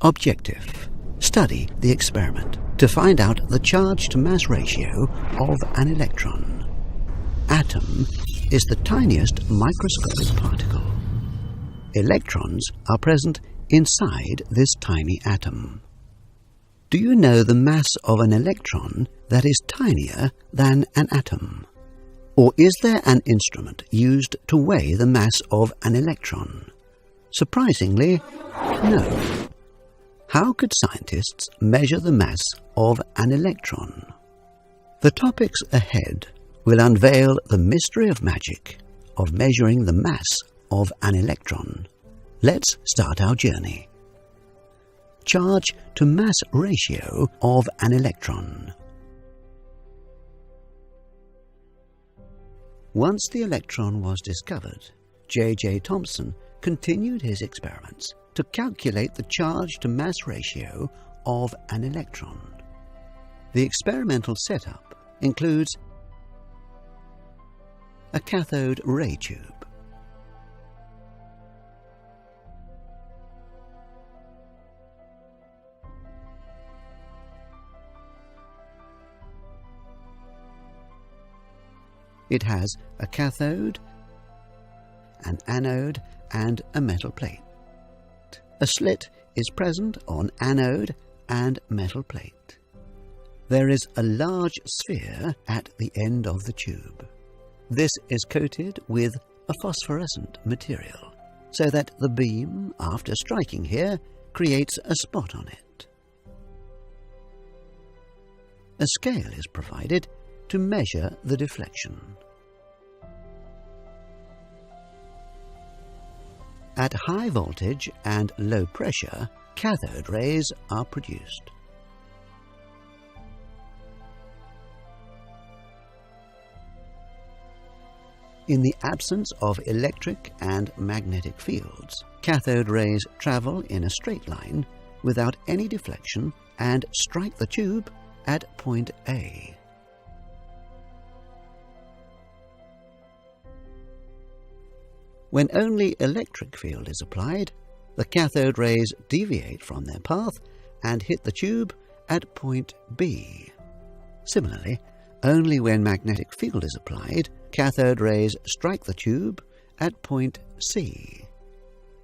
Objective: study the experiment to find out the charge-to-mass ratio of an electron. Atom is the tiniest microscopic particle. Electrons are present inside this tiny atom. Do you know the mass of an electron that is tinier than an atom? Or is there an instrument used to weigh the mass of an electron? Surprisingly, no. How could scientists measure the mass of an electron? The topics ahead will unveil the mystery of magic of measuring the mass of an electron. Let's start our journey. Charge-to-mass ratio of an electron. Once the electron was discovered, J.J. Thomson continued his experiments to calculate the charge-to-mass ratio of an electron. The experimental setup includes a cathode ray tube, it has a cathode, an anode, and a metal plate. A slit is present on anode and metal plate. There is a large sphere at the end of the tube. This is coated with a phosphorescent material, so that the beam, after striking here, creates a spot on it. A scale is provided to measure the deflection. At high voltage and low pressure, cathode rays are produced. In the absence of electric and magnetic fields, cathode rays travel in a straight line without any deflection and strike the tube at point A. When only electric field is applied, the cathode rays deviate from their path and hit the tube at point B. Similarly, only when magnetic field is applied, cathode rays strike the tube at point C.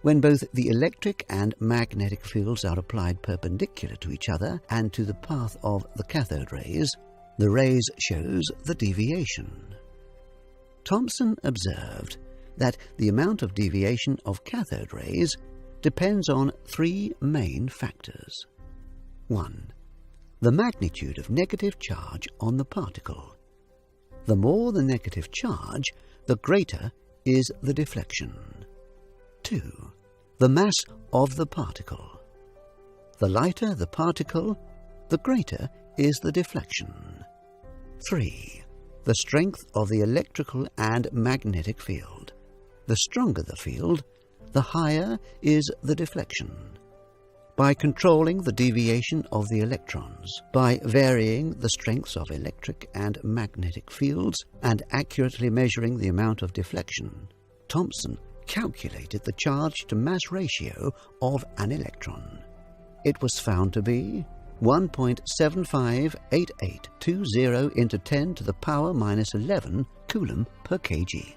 When both the electric and magnetic fields are applied perpendicular to each other and to the path of the cathode rays, the rays shows the deviation. Thomson observed that the amount of deviation of cathode rays depends on three main factors. 1. The magnitude of negative charge on the particle. The more the negative charge, the greater is the deflection. 2. The mass of the particle. The lighter the particle, the greater is the deflection. 3. The strength of the electrical and magnetic field. The stronger the field, the higher is the deflection. By controlling the deviation of the electrons, by varying the strengths of electric and magnetic fields, and accurately measuring the amount of deflection, Thomson calculated the charge-to-mass ratio of an electron. It was found to be 1.758820 into 10 to the power minus 11 coulomb per kg.